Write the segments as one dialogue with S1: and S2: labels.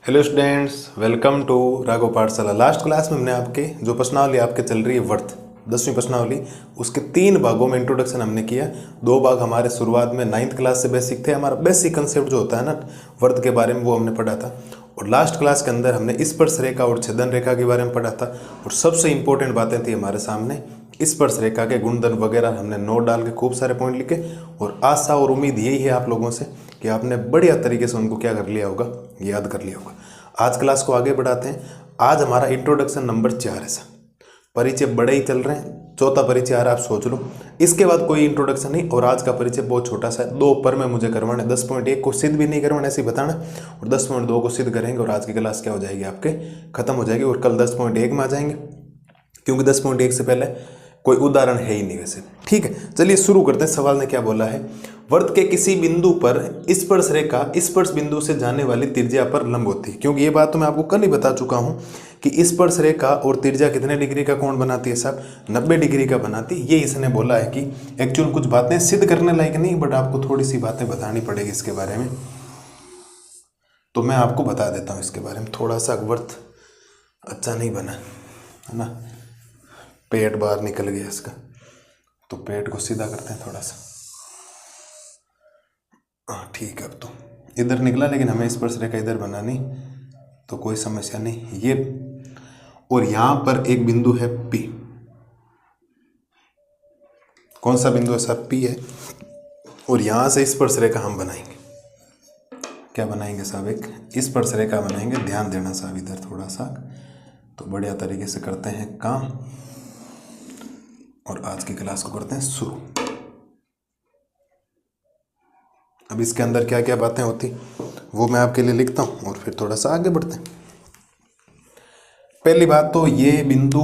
S1: Hello students, welcome to Raghav Pathshala. Last class में हमने आपके जो प्रश्नावली आपके चल रही है वर्थ 10वीं प्रश्नावली, उसके 3 भागों में इंट्रोडक्शन हमने किया। 2 भाग हमारे शुरुआत में 9th क्लास से बेसिक थे। हमारा बेसिक कंसेप्ट जो होता है ना वर्थ के बारे में, वो हमने पढ़ा था। और लास्ट क्लास के अंदर हमने स्पर्श रेखा और छेदन रेखा के बारे में पढ़ा था। और सबसे इंपॉर्टेंट बातें थी हमारे सामने स्पर्श रेखा के गुणधर्म वगैरह। हमने नोट डाल के खूब सारे पॉइंट लिखे और आशा और उम्मीद यही है आप लोगों से कि आपने बढ़िया तरीके से उनको क्या कर लिया होगा, याद कर लिया होगा। आज क्लास को आगे बढ़ाते हैं। आज हमारा इंट्रोडक्शन नंबर 4 है सर। परिचय बड़े ही चल रहे हैं, चौथा परिचय आ रहा है, आप सोच लो। इसके बाद कोई इंट्रोडक्शन नहीं। और आज का परिचय बहुत छोटा सा है, 2 पर में मुझे करवाना है। 10.1 को सिद्ध भी नहीं करवाना, ऐसे ही बताना, और 10.2 को सिद्ध करेंगे और आज की क्लास क्या हो जाएगी आपके, खत्म हो जाएगी। और कल 10.1 में आ जाएंगे, क्योंकि 10.1 से पहले कोई उदाहरण है ही नहीं वैसे। ठीक है, चलिए शुरू करते हैं। सवाल ने क्या बोला है, वर्त के किसी बिंदु पर स्पर्श रेखा स्पर्श बिंदु से जाने वाली त्रिज्या पर लंब होती है। क्योंकि ये बात तो मैं आपको कल ही बता चुका हूं कि स्पर्श रेखा और त्रिज्या कितने डिग्री का कोण बनाती है साहब, 90 डिग्री का बनाती है। ये इसने बोला है कि एक्चुअल कुछ बातें सिद्ध करने लायक नहीं, बट आपको थोड़ी सी बातें बतानी पड़ेगी इसके बारे में। तो मैं आपको बता देता हूँ इसके बारे में। थोड़ा सा वर्त अच्छा नहीं बना है ना, पेट बाहर निकल गया इसका, तो पेट को सीधा करते हैं थोड़ा सा। हाँ ठीक है, अब तो इधर निकला, लेकिन हमें स्पर्श रेखा इधर बनानी, तो कोई समस्या नहीं। ये और यहां पर एक बिंदु है P। कौन सा बिंदु है साहब, P है। और यहां से स्पर्श रेखा हम बनाएंगे। क्या बनाएंगे साहब, एक स्पर्श रेखा बनाएंगे। ध्यान देना साहब इधर थोड़ा सा, तो बढ़िया तरीके से करते हैं काम और आज की क्लास को करते हैं शुरू। अब इसके अंदर क्या क्या बातें होती वो मैं आपके लिए लिखता हूं और फिर थोड़ा सा आगे बढ़ते हैं। पहली बात तो ये बिंदु,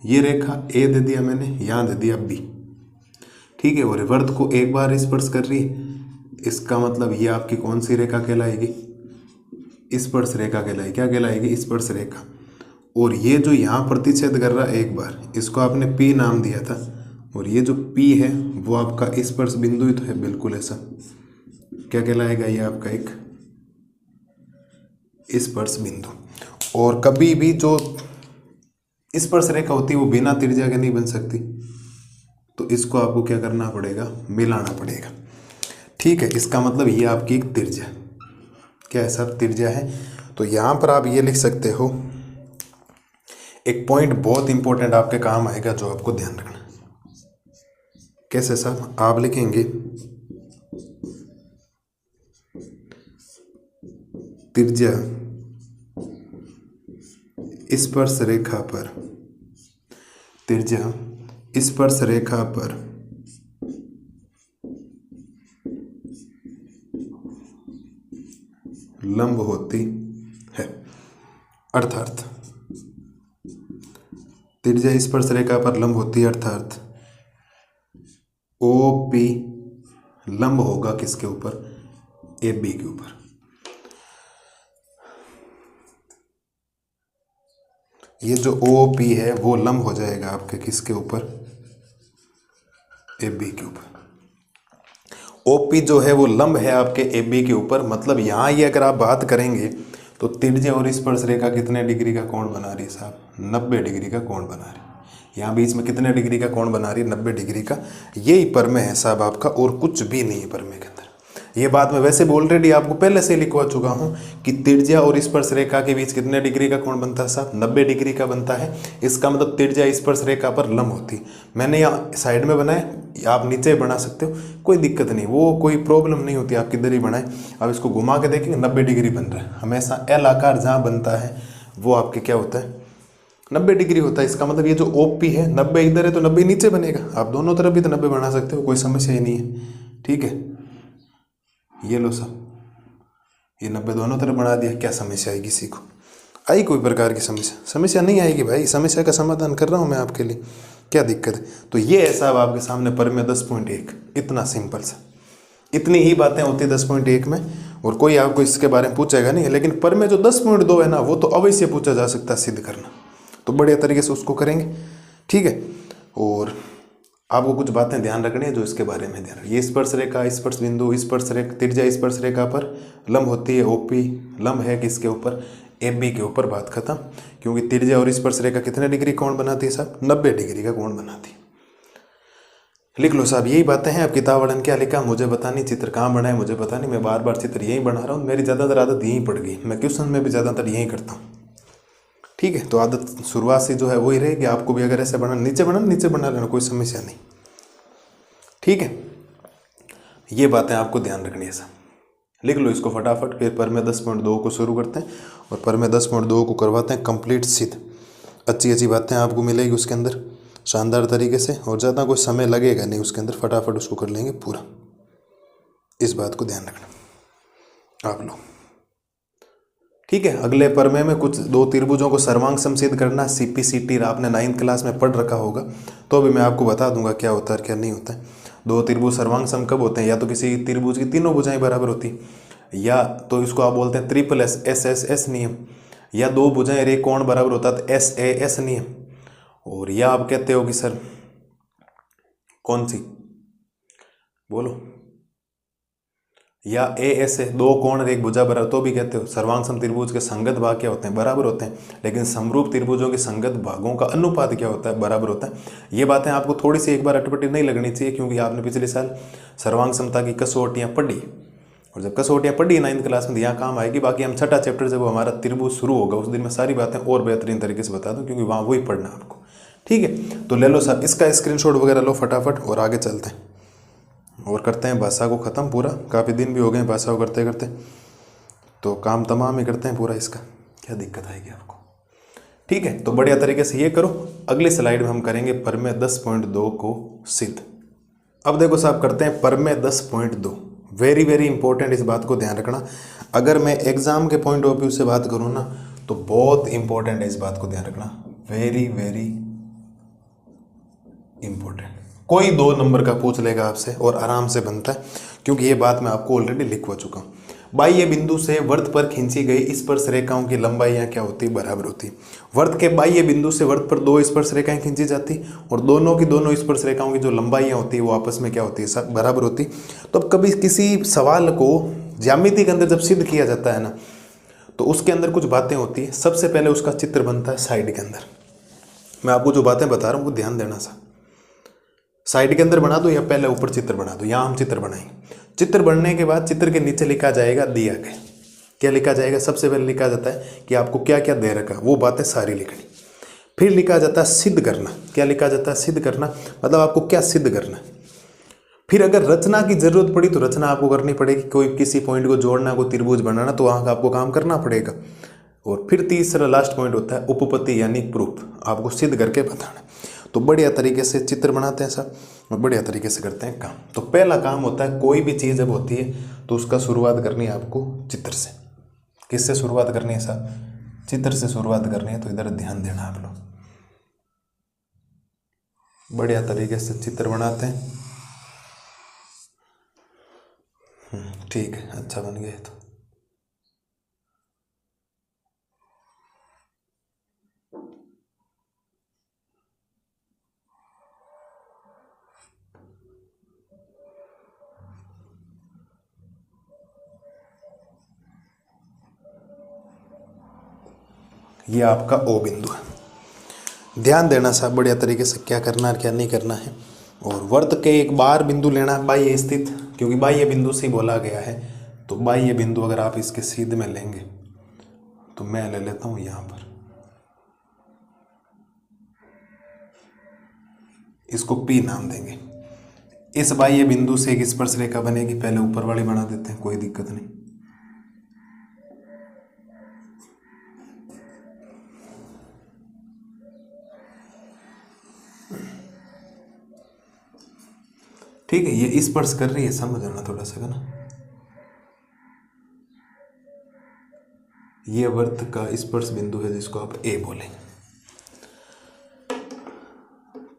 S1: ये रेखा ए दे दिया मैंने, यहां दे दिया बी। ठीक है, और वर्त को एक बार स्पर्श कर रही है, इसका मतलब ये आपकी कौन सी रेखा कहलाएगी, स्पर्श रेखा कहलाएगी। क्या कहलाएगी, स्पर्श रेखा। और ये जो यहाँ प्रतिच्छेद कर रहा है एक बार, इसको आपने P नाम दिया था। और ये जो P है वो आपका स्पर्श बिंदु ही तो है, बिल्कुल ऐसा। क्या कहलाएगा, ये आपका एक स्पर्श बिंदु। और कभी भी जो स्पर्श रेखा होती है वो बिना त्रिज्या के नहीं बन सकती, तो इसको आपको क्या करना पड़ेगा, मिलाना पड़ेगा। ठीक है, इसका मतलब ये आपकी एक त्रिज्या, क्या है साहब, त्रिज्या है। तो यहाँ पर आप ये लिख सकते हो, एक पॉइंट बहुत इंपॉर्टेंट आपके काम आएगा जो आपको ध्यान रखना। कैसे साहब, आप लिखेंगे त्रिज्या स्पर्श रेखा पर, त्रिज्या स्पर्श रेखा पर लंब होती है। अर्थात त्रिज्या स्पर्श रेखा पर लंब होती है, अर्थात OP लंब होगा किसके ऊपर, AB के ऊपर। ये जो OP है वो लंब हो जाएगा आपके किसके ऊपर, AB के ऊपर। OP जो है वो लंब है आपके AB के ऊपर। मतलब यहाँ ये अगर आप बात करेंगे तो त्रिज्या और स्पर्श रेखा कितने डिग्री का कोण बना रही है साहब, 90 डिग्री का कोण बना रही है। यहाँ बीच में कितने डिग्री का कोण बना रही है, 90 डिग्री का। यही परमे है साहब आपका, और कुछ भी नहीं है परमे के अंदर। ये बात मैं वैसे भी ऑलरेडी आपको पहले से लिखवा चुका हूँ कि त्रिज्या और स्पर्श रेखा के बीच कितने डिग्री का कोण बनता है साहब, 90 डिग्री का बनता है। इसका मतलब त्रिज्या स्पर्श रेखा पर लंब होती। मैंने यहाँ साइड में बनाया, आप नीचे बना सकते हो, कोई दिक्कत नहीं, वो कोई प्रॉब्लम नहीं होती। आप किधर ही बनाए, अब इसको घुमा के देखेंगे 90 डिग्री बन रहा है। हमेशा एल आकार जहाँ बनता है वो आपके क्या होता है, 90 डिग्री होता है। इसका मतलब ये जो OP है, 90 इधर है तो 90 नीचे बनेगा। आप दोनों तरफ भी तो 90 बना सकते हो, कोई समस्या ही नहीं है। ठीक है, ये लो साहब, ये 90 दोनों तरफ बना दिया। क्या समस्या आई किसी को, आई कोई प्रकार की समस्या? समस्या नहीं आएगी भाई, समस्या का समाधान कर रहा हूँ मैं आपके लिए, क्या दिक्कत है। तो ये है साहब आपके सामने परमे 10.1, इतना सिंपल सा। इतनी ही बातें होती है 10.1 में, और कोई आपको इसके बारे में पूछेगा नहीं। लेकिन परमे जो 10.2 है ना, वो तो अवश्य पूछा जा सकता है सिद्ध करना, तो बढ़िया तरीके से उसको करेंगे। ठीक है, और आपको कुछ बातें ध्यान रखनी है जो इसके बारे में ध्यान। ये स्पर्श रेखा, स्पर्श बिंदु, स्पर्श रेखा, त्रिज्या स्पर्श रेखा पर लंब होती है ओपी, लंब है किसके ऊपर, एबी के ऊपर, बात खत्म। क्योंकि त्रिज्या और स्पर्श रेखा कितने डिग्री कोण बनाती है साहब, 90 डिग्री का कोण बनाती है। लिख लो साहब, यही बातें हैं। अब किताब वाले ने क्या लिखा मुझे पता नहीं, चित्र कहाँ बनाए मुझे पता नहीं, मैं बार बार चित्र यही बना रहा हूँ, मेरी ज़्यादातर आदत यही पड़ गई, मैं क्वेश्चन में भी ज़्यादातर यही करता हूँ। ठीक है, तो आदत शुरुआत से जो है वही रहेगी। आपको भी अगर ऐसे नीचे बना लेना, कोई समस्या नहीं। ठीक है, ये बातें आपको ध्यान रखनी है साहब। लिख लो इसको फटाफट, फिर पर में 10.2 को शुरू करते हैं और पर में 10.2 को करवाते हैं कंप्लीट सिद्ध। अच्छी अच्छी बातें आपको मिलेगी उसके अंदर शानदार तरीके से, और ज़्यादा कोई समय लगेगा नहीं उसके अंदर, फटाफट उसको कर लेंगे पूरा। इस बात को ध्यान रखना आप लोग। ठीक है, अगले परमे में कुछ दो त्रिभुजों को सर्वांग समसिद्ध करना, CPCT आपने 9th क्लास में पढ़ रखा होगा, तो अभी मैं आपको बता दूंगा क्या होता है क्या नहीं होता है। दो त्रिभुज सर्वांग सम कब होते हैं, या तो किसी त्रिभुज की तीनों भुजाएं बराबर होती, या तो इसको आप बोलते हैं ट्रिपल SSS नियम, या दो भुजाएं रे कोण बराबर होता है तो SAS नियम, और या आप कहते हो कि सर कौन सी बोलो, या AS है, दो कोण और एक भुजा बराबर, तो भी कहते हो। सर्वांग सम त्रिभुज के संगत भाग क्या होते हैं, बराबर होते हैं, लेकिन समरूप त्रिभुजों के संगत भागों का अनुपात क्या होता है, बराबर होता है। ये बातें आपको थोड़ी सी एक बार अटपटी नहीं लगनी चाहिए, क्योंकि आपने पिछले साल सर्वांग समता की कसौटियाँ पढ़ी, और जब कसौटियाँ पढ़ी 9th क्लास में यहाँ काम आएगी। बाकी हम छठा चैप्टर जब हमारा त्रिभुज शुरू होगा उस दिन मैं सारी बातें और बेहतरीन तरीके से बता दूँ, क्योंकि वहाँ वही पढ़ना आपको। ठीक है, तो ले लो सर इसका स्क्रीनशॉट वगैरह लो फटाफट और आगे चलते हैं और करते हैं भाषा को ख़त्म पूरा। काफ़ी दिन भी हो गए भाषा को करते करते, तो काम तमाम ही करते हैं पूरा। इसका क्या दिक्कत आएगी आपको। ठीक है, तो बढ़िया तरीके से ये करो। अगली स्लाइड में हम करेंगे परमेय 10.2 को सिद्ध। अब देखो साहब करते हैं परमेय 10.2। वेरी वेरी इंपॉर्टेंट, इस बात को ध्यान रखना। अगर मैं एग्जाम के पॉइंट ऑफ व्यू से बात करूँ ना तो बहुत इंपॉर्टेंट है, इस बात को ध्यान रखना। Very very important. कोई 2 नंबर का पूछ लेगा आपसे और आराम से बनता है, क्योंकि ये बात मैं आपको ऑलरेडी लिखवा चुका हूँ। बाह्य बिंदु से वर्त पर खींची गई स्पर्श रेखाओं की लंबाइयाँ क्या होती, बराबर होती। वर्त के बाह्य बिंदु से वर्त पर 2 स्पर्श रेखाएं खींची जाती, और दोनों की दोनों स्पर्श रेखाओं की जो लंबाइयाँ होती है वो आपस में क्या होती है, सब बराबर होती। तो अब कभी किसी सवाल को ज्यामिति के अंदर जब सिद्ध किया जाता है ना, तो उसके अंदर कुछ बातें होती है। सबसे पहले उसका चित्र बनता है साइड के अंदर। मैं आपको जो बातें बता रहा हूँ वो ध्यान देना सा। साइड के अंदर बना दो या पहले ऊपर चित्र बना दो। यहाँ हम चित्र बनाएंगे। चित्र बनने के बाद चित्र के नीचे लिखा जाएगा दिया गया। क्या लिखा जाएगा, सबसे पहले लिखा जाता है कि आपको क्या क्या दे रखा, वो बातें सारी लिखनी। फिर लिखा जाता है सिद्ध करना। क्या लिखा जाता है, सिद्ध करना, मतलब आपको क्या सिद्ध करना। फिर अगर रचना की जरूरत पड़ी तो रचना आपको करनी पड़ेगी। कोई किसी पॉइंट को जोड़ना, कोई त्रिभुज बनाना, तो वहां का आपको काम करना पड़ेगा। और फिर तीसरा लास्ट पॉइंट होता है उपपत्ति यानी प्रूफ, आपको सिद्ध करके बताना। तो बढ़िया तरीके से चित्र बनाते हैं सब और बढ़िया तरीके से करते हैं काम। तो पहला काम होता है, कोई भी चीज़ जब होती है तो उसका शुरुआत करनी है आपको चित्र से। किससे शुरुआत करनी है साहब, चित्र से शुरुआत करनी है। तो इधर ध्यान देना आप लोग। बढ़िया तरीके से चित्र बनाते हैं। ठीक है, अच्छा बन गया तो। ये आपका ओ बिंदु है। ध्यान देना साहब बढ़िया तरीके से क्या करना है क्या नहीं करना है। और वर्त के एक बार बिंदु लेना है बाह्य स्थित, क्योंकि बाह्य बिंदु से ही बोला गया है। तो बाह्य बिंदु अगर आप इसके सीध में लेंगे तो मैं ले लेता हूं यहां पर, इसको P नाम देंगे। इस बाह्य बिंदु से एक स्पर्श रेखा बनेगी, पहले ऊपर वाली बना देते हैं, कोई दिक्कत नहीं। ठीक है, ये स्पर्श कर रही है, समझ आना थोड़ा सा ना। ये वर्त का स्पर्श बिंदु है जिसको आप ए बोलेंगे।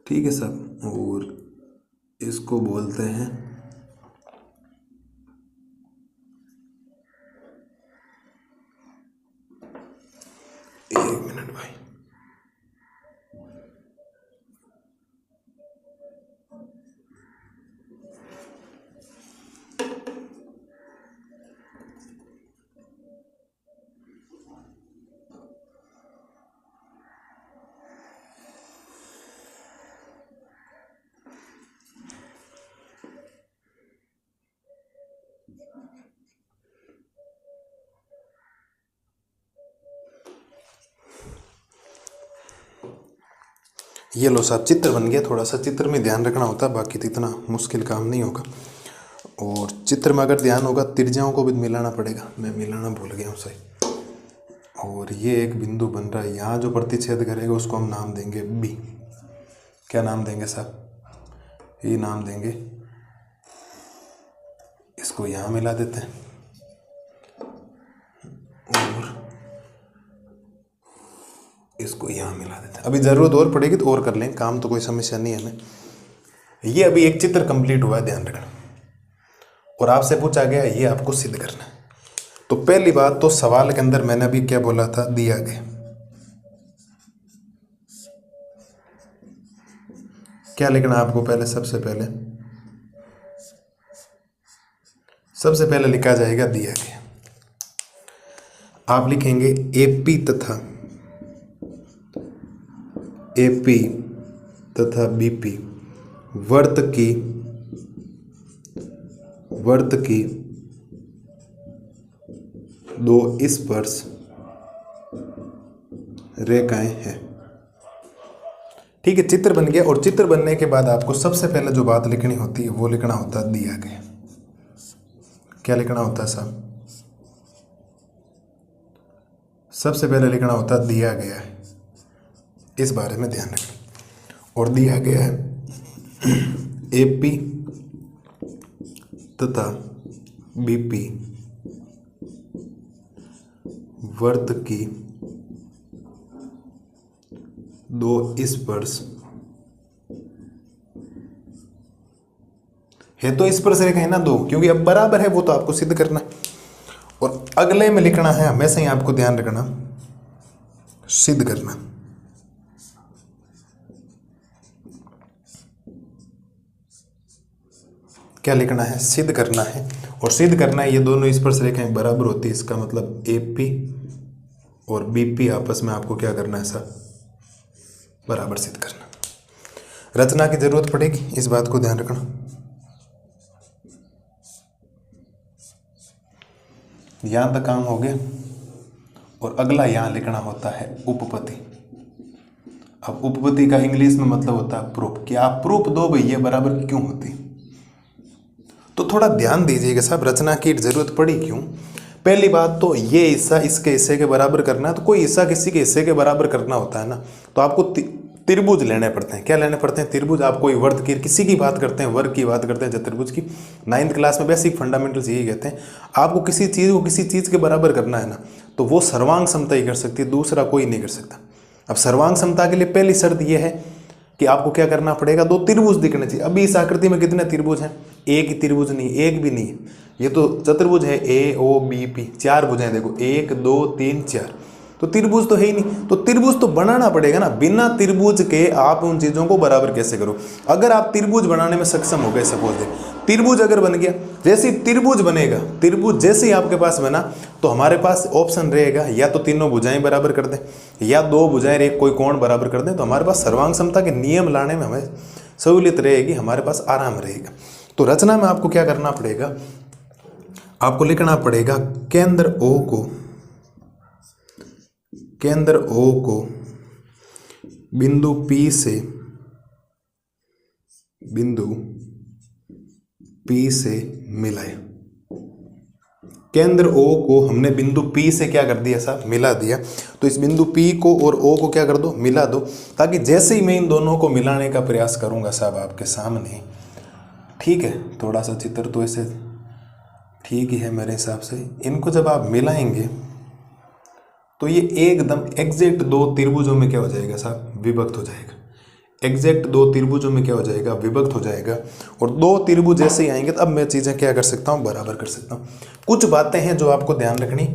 S1: ठीक है साहब, और इसको बोलते हैं एक मिनट भाई, ये लो साहब चित्र बन गया। थोड़ा सा चित्र में ध्यान रखना होता है, बाकी तो इतना मुश्किल काम नहीं होगा। और चित्र में अगर ध्यान होगा त्रिज्याओं को भी मिलाना पड़ेगा, मैं मिलाना भूल गया हूँ सही। और ये एक बिंदु बन रहा है, यहाँ जो प्रतिच्छेद करेगा उसको हम नाम देंगे बी। क्या नाम देंगे साहब? ये नाम देंगे, इसको यहाँ मिला देते हैं और इसको यहाँ मिला देते हैं। अभी ज़रूरत और पड़ेगी तो और कर लें काम, तो कोई समस्या नहीं है हमें। ये अभी एक चित्र कंप्लीट हुआ है, ध्यान रखना। और आपसे पूछा गया ये आपको सिद्ध करना है। तो पहली बात तो सवाल के अंदर मैंने अभी क्या बोला था, दिया गया। क्या लिखना है आपको? पहले सबसे पहले लिखा जाएगा दिया गया। आप लिखेंगे एपी तथा बीपी वर्त की दो स्पर्श रेखाएं हैं। ठीक है, चित्र बन गया। और चित्र बनने के बाद आपको सबसे पहले जो बात लिखनी होती है वो लिखना होता है दिया गया। क्या लिखना होता है साहब? सबसे पहले लिखना होता है दिया गया है। इस बारे में ध्यान रखें। और दिया गया है एपी तथा बीपी वर्त की दो स्पर्श है। तो स्पर्श रेखा है ना दो, क्योंकि अब बराबर है, वो तो आपको सिद्ध करना है। और अगले में लिखना है हमेशा ही आपको ध्यान रखना, सिद्ध करना। क्या लिखना है? सिद्ध करना है। और सिद्ध करना है ये दोनों स्पर्श रेखाएं बराबर होती है, इसका मतलब एपी और बीपी आपस में आपको क्या करना है सर? बराबर सिद्ध करना। रचना की जरूरत पड़ेगी, इस बात को ध्यान रखना। यहां तक काम हो गया। और अगला यहां लिखना होता है उपपत्ति। अब उपपत्ति का इंग्लिश में मतलब होता है प्रूफ, कि आप प्रूफ दो भाई ये बराबर क्यों होती। तो थोड़ा ध्यान दीजिएगा साहब, रचना की जरूरत पड़ी क्यों। पहली बात तो ये हिस्सा इसके हिस्से के बराबर करना है, तो कोई हिस्सा किसी के हिस्से के बराबर करना होता है ना, तो आपको त्रिभुज लेने पड़ते हैं। क्या लेने पड़ते हैं? त्रिभुज। आप कोई वर्ग की किसी की बात करते हैं, वर्ग की बात करते हैं, चतुर्भुज की। 9th क्लास में बेसिक फंडामेंटल्स यही कहते हैं। आपको किसी चीज़ को किसी चीज़ के बराबर करना है ना, तो वो सर्वांग समता ही कर सकती है, दूसरा कोई नहीं कर सकता। अब सर्वांग समता के लिए पहली शर्त यह है कि आपको क्या करना पड़ेगा, दो त्रिभुज दिखने चाहिए। अभी इस आकृति में कितने त्रिभुज हैं? एक ही त्रिभुज नहीं, एक भी नहीं। ये तो चतुर्भुज है, ए ओ बी पी, 4 भुजाएं देखो, 1 2 3 4। तो त्रिभुज तो है ही नहीं, तो त्रिभुज तो बनाना पड़ेगा ना। बिना त्रिभुज के आप उन चीजों को बराबर कैसे करो? अगर आप त्रिभुज बनाने में सक्षम हो गए, सपोज दे त्रिभुज अगर बन गया, जैसे त्रिभुज बनेगा, त्रिभुज जैसे ही आपके पास बना, तो हमारे पास ऑप्शन रहेगा या तो तीनों भुजाएं बराबर कर दें, या दो भुजाएं एक कोई कोण बराबर कर दें। तो हमारे पास सर्वांग समता के नियम लाने में हमें सहूलियत रहेगी, हमारे पास आराम रहेगा। तो रचना में आपको क्या करना पड़ेगा, आपको लिखना पड़ेगा केंद्र O को बिंदु P से मिलाए। केंद्र O को हमने बिंदु P से क्या कर दिया साहब? मिला दिया। तो इस बिंदु P को और O को क्या कर दो? मिला दो, ताकि जैसे ही मैं इन दोनों को मिलाने का प्रयास करूंगा साहब आपके सामने, ठीक है, थोड़ा सा चित्र तो ऐसे ठीक ही है मेरे हिसाब से, इनको जब आप मिलाएंगे तो ये एकदम एग्जैक्ट दो त्रिभुजों में क्या हो जाएगा साहब? विभक्त हो जाएगा। एग्जैक्ट दो त्रिभुजों में क्या हो जाएगा? विभक्त हो जाएगा। और दो त्रिभुज जैसे ही आएंगे तो अब मैं चीज़ें क्या कर सकता हूँ? बराबर कर सकता हूँ। कुछ बातें हैं जो आपको ध्यान रखनी,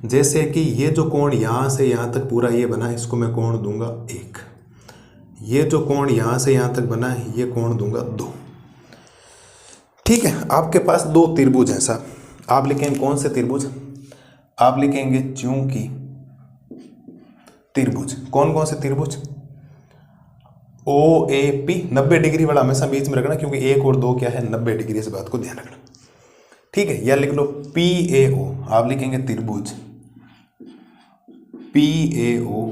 S1: जैसे कि ये जो कोण यहाँ से यहाँ तक पूरा ये बना है, इसको मैं कोण दूंगा 1। ये जो कोण यहाँ से यहाँ तक बना है, ये कोण दूंगा 2। ठीक है, आपके पास दो त्रिभुज हैं साहब। आप लिखेंगे कौन से त्रिभुज? आप लिखेंगे चूंकि त्रिभुज। कौन कौन से त्रिभुज? ओ ए पी, 90 डिग्री वाला हमेशा बीच में रखना, क्योंकि 1 और 2 क्या है? 90 डिग्री। इस बात को ध्यान रखना, ठीक है। या लिख लो पी ए ओ। आप लिखेंगे त्रिभुज पी ए ओ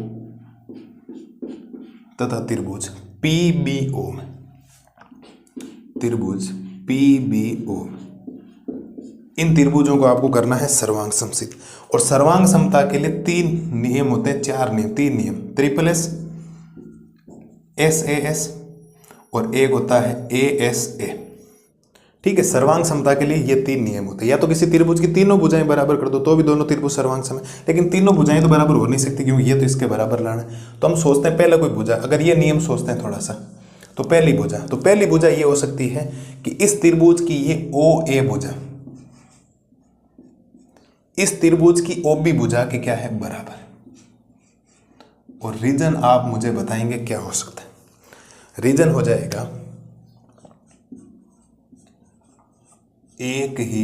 S1: तथा त्रिभुज PBO में, त्रिभुज PBO में, इन त्रिभुजों को आपको करना है सर्वांग समसिद्ध। और सर्वांग समता के लिए 3 नियम होते हैं, 4 नियम, 3 नियम, SSS, SAS और एक होता है ASA। ठीक है, सर्वांग समता के लिए ये 3 नियम होते हैं। या तो किसी त्रिभुज की तीनों भुजाएं बराबर कर दो तो भी दोनों त्रिभुज सर्वांग सम है, लेकिन तीनों भुजाएं तो बराबर हो नहीं सकती क्योंकि ये तो इसके बराबर लाना है। तो हम सोचते हैं पहला कोई भुजा, अगर ये नियम सोचते हैं थोड़ा सा, तो पहली भुजा ये हो सकती है कि इस त्रिभुज की ये OA भुजा इस त्रिभुज की OB भुजा के क्या है, बराबर। और रीजन आप मुझे बताएंगे क्या हो सकता है। रीजन हो जाएगा एक ही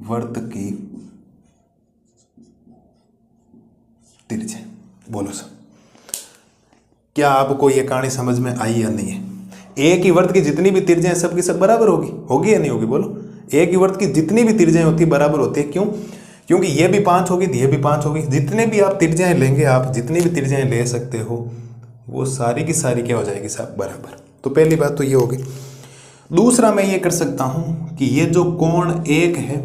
S1: वर्त की त्रिज्या। बोलो सर, क्या आपको यह कहानी समझ में आई या नहीं है? एक ही वर्त की जितनी भी त्रिज्याएं सबकी सब बराबर होगी या नहीं होगी? बोलो, एक ही वर्त की जितनी भी त्रिज्याएं होती बराबर होती है। क्यों? क्योंकि ये भी 5 होगी, ये भी 5 होगी। जितने भी आप त्रिज्याएं लेंगे, आप जितनी भी त्रिज्याएं ले सकते हो, वो सारी की सारी क्या हो जाएगी साहब, बराबर। तो पहली बात तो ये होगी। दूसरा मैं ये कर सकता हूं कि ये जो कोण 1 है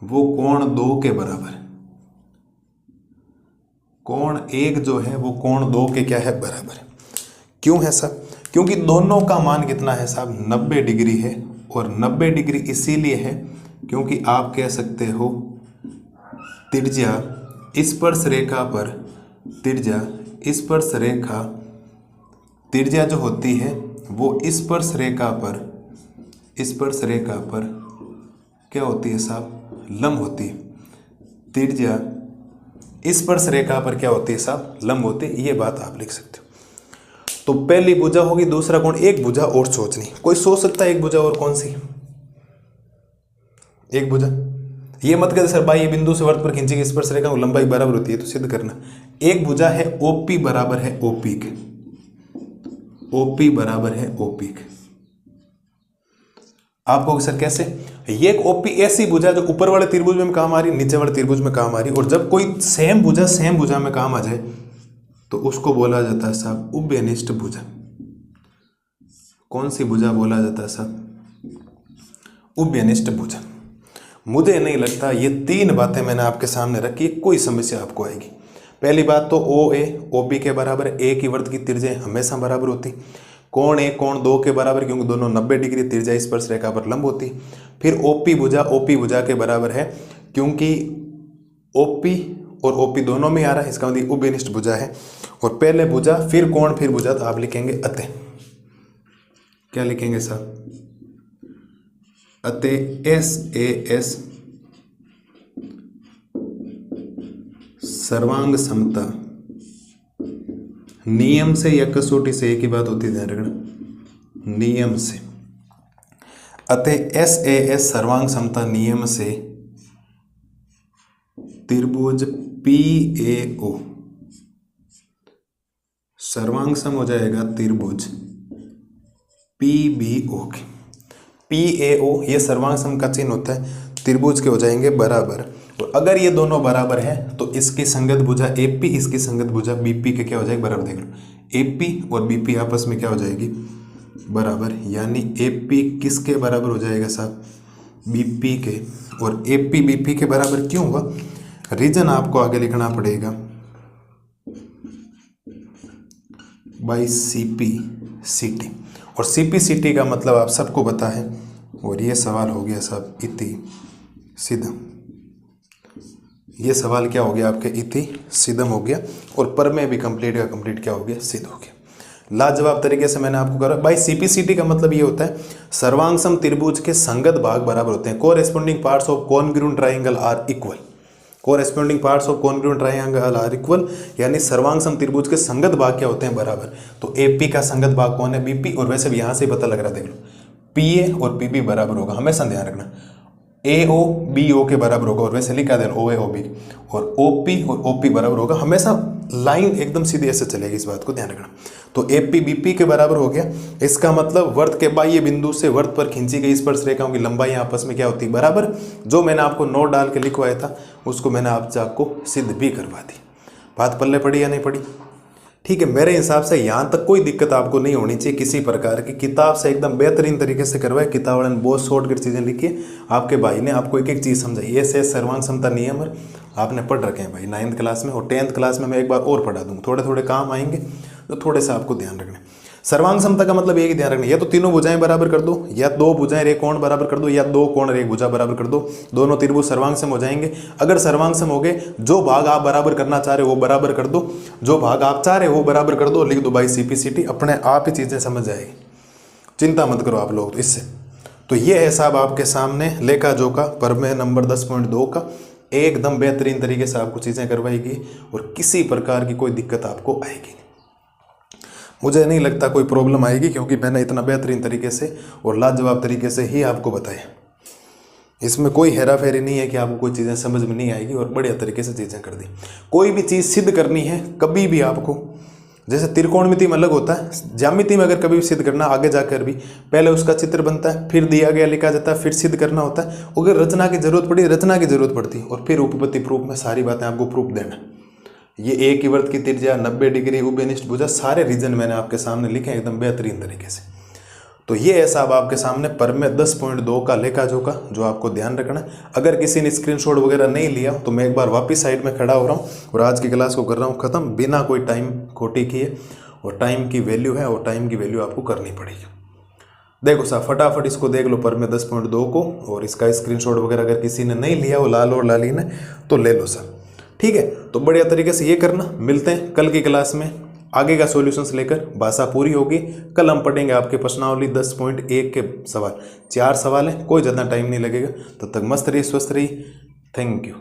S1: वो कोण 2 के बराबर है। कोण 1 जो है वो कोण 2 के क्या है, बराबर है। क्यों है साहब? क्योंकि दोनों का मान कितना है साहब, 90 डिग्री है। और 90 डिग्री इसीलिए है क्योंकि आप कह सकते हो त्रिज्या स्पर्श रेखा पर, त्रिज्या जो होती है वो स्पर्श रेखा पर क्या होती है साहब, लंब होती है। त्रिज्या स्पर्श रेखा पर क्या होती है साहब, लंब होती है। ये बात आप लिख सकते हो। तो पहली भुजा होगी, दूसरा कोण, एक भुजा और सोचनी। कोई सोच सकता है एक भुजा और कौन सी? एक भुजा, ये मत कहते सर भाई ये बिंदु से वर्त पर खींची गई स्पर्श रेखा की लंबाई बराबर होती है, तो सिद्ध करना। एक भुजा है OP बराबर है OP के, OP बराबर है OP के। आपको सर कैसे? ये एक OP ऐसी भुजा जो ऊपर वाले त्रिभुज में काम आ रही, नीचे वाले त्रिभुज में काम आ रही। और जब कोई सेम भुजा में काम आ जाए तो उसको बोला जाता है साहब उभयनिष्ठ भुजा। कौन सी भुजा बोला जाता है साहब? उभयनिष्ठ भुजा। मुझे नहीं लगता ये 3 बातें मैंने आपके सामने रखी, कोई समस्या आपको आएगी। पहली बात तो OA OB के बराबर, एक ही वर्त की त्रिज्या हमेशा बराबर होती। कोण 1 कोण 2 के बराबर क्योंकि दोनों 90 डिग्री त्रिज्या स्पर्श रेखा पर लंब होती। फिर OP भुजा के बराबर है क्योंकि OP और OP दोनों में आ रहा है, इसका मतलब उभयनिष्ठ भुजा है। और पहले भुजा फिर कोण फिर भुजा, तो आप लिखेंगे अतः। क्या लिखेंगे साहब? अतः SAS सर्वांग समता नियम से या कसौटी से, एक ही बात होती है, ध्यान रखना, नियम से। अतः SAS सर्वांग समता नियम से त्रिभुज PAO सर्वांग सम हो जाएगा त्रिभुज PBO के। PAO ये सर्वांग सम का चिन्ह होता है, त्रिभुज के हो जाएंगे बराबर। और अगर ये दोनों बराबर है तो इसकी संगत भुजा AP, इसकी संगत भुजा BP के क्या हो जाएगी, बराबर। देख लो, AP और BP आपस में क्या हो जाएगी, बराबर। यानी AP किसके बराबर हो जाएगा साहब, BP के। और AP BP के बराबर क्यों हुआ? रीजन आपको आगे लिखना पड़ेगा, बाई CP/CT। और CP/CT का मतलब आप सबको पता है। और ये सवाल हो गया साहब इति सिद्धम। ये सवाल क्या हो गया आपके, इति सिद्धम हो गया। और पर में भी कंप्लीट का कंप्लीट क्या हो गया, सिद्ध हो गया। लाजवाब तरीके से मैंने आपको कहा। बाई CP/CT का मतलब ये होता है सर्वांग सम त्रिभुज के संगत भाग बराबर होते हैं। Corresponding parts of congruent triangle are equal. Corresponding parts of congruent triangle are equal, यानी सर्वांग सम त्रिभुज के संगत भाग क्या होते हैं, बराबर। तो AP का संगत भाग कौन है, BP। और वैसे भी यहाँ से पता लग रहा है, देख लो, PA और PB बराबर होगा, हमेशा ध्यान रखना। AO BO के बराबर होगा, और वैसे लिखा देना OA OB। और OP और OP बराबर होगा, हमेशा लाइन एकदम सीधी ऐसे चलेगी, इस बात को ध्यान रखना। तो AP BP के बराबर हो गया। इसका मतलब वर्त के बाह्य बिंदु से वर्त पर खींची गई स्पर्श रेखाओं की लंबाई आपस में क्या होती है, बराबर। जो मैंने आपको नोट डाल के लिखवाया था उसको मैंने आपको सिद्ध भी करवा दी। बात पल्ले पड़ी या नहीं पड़ी? ठीक है। मेरे हिसाब से यहाँ तक कोई दिक्कत आपको नहीं होनी चाहिए किसी प्रकार की। किताब से एकदम बेहतरीन तरीके से करवाए, किताब वाले ने बहुत शॉर्टकट चीज़ें लिखी है, आपके भाई ने आपको एक एक चीज़ समझाई। ये से सर्वांग क्षमता नियम आपने पढ़ रखे हैं भाई 9th क्लास में, और 10th क्लास में मैं एक बार और पढ़ा दूँगा, थोड़े थोड़े काम आएंगे तो थोड़े से आपको ध्यान रखना। सर्वांग समता का मतलब एक ही ध्यान रखना, या तो तीनों भुजाएं बराबर कर दो, या दो भुजाएं रे कोण बराबर कर दो, या दो कोण रे भुजा बराबर कर दो, दोनों त्रिभुज सर्वांगसम हो जाएंगे। अगर सर्वांगसम हो गए, जो भाग आप बराबर करना चाह रहे हो वो बराबर कर दो, जो भाग आप चाह रहे हो वो बराबर कर दो, लिख दो भाई CPCT, अपने आप ही चीजें समझ जाएगी, चिंता मत करो आप लोग इससे। तो ये है साहब आपके सामने लेखा जोखा प्रमेय नंबर 10.2 का, एकदम बेहतरीन तरीके से आपको चीजें करवाएगी और किसी प्रकार की कोई दिक्कत आपको आएगी। मुझे नहीं लगता कोई प्रॉब्लम आएगी, क्योंकि मैंने इतना बेहतरीन तरीके से और लाजवाब तरीके से ही आपको बताया। इसमें कोई हेरा फेरी नहीं है कि आपको कोई चीज़ें समझ में नहीं आएगी, और बढ़िया तरीके से चीज़ें कर दी। कोई भी चीज़ सिद्ध करनी है कभी भी आपको, जैसे त्रिकोणमिति में अलग होता है, ज्यामिति में अगर कभी भी सिद्ध करना आगे जाकर भी, पहले उसका चित्र बनता है, फिर दिया गया लिखा जाता है, फिर सिद्ध करना होता है। अगर रचना की जरूरत पड़ी, रचना की जरूरत पड़ती है, और फिर उपपत्ति प्रूफ में सारी बातें आपको प्रूफ देना। ये एक ही वृत्त की त्रिज्या, 90 डिग्री, उभयनिष्ठ भुजा, सारे रीजन मैंने आपके सामने लिखे एकदम बेहतरीन तरीके से। तो ये है साहब आपके सामने प्रमेय 10.2 का लेखा जोखा, जो आपको ध्यान रखना है। अगर किसी ने स्क्रीनशॉट वगैरह नहीं लिया तो मैं एक बार वापस साइड में खड़ा हो रहा हूँ और आज की क्लास को कर रहा हूँ खत्म, बिना कोई टाइम खोटी किए। और टाइम की वैल्यू है, और टाइम की वैल्यू आपको करनी पड़ेगी। देखो साहब फटाफट इसको देख लो प्रमेय 10.2 को, और इसका स्क्रीनशॉट वगैरह अगर किसी ने नहीं लिया, वो लाल और लाली ने, तो ले लो सर। ठीक है, तो बढ़िया तरीके से ये करना। मिलते हैं कल की क्लास में आगे का सॉल्यूशंस लेकर। भाषा पूरी होगी, कल हम पढ़ेंगे आपके प्रश्नावली 10.1 के सवाल। 4 सवाल हैं, कोई ज़्यादा टाइम नहीं लगेगा। तब तक मस्त रहिए, स्वस्थ रहिए। Thank you.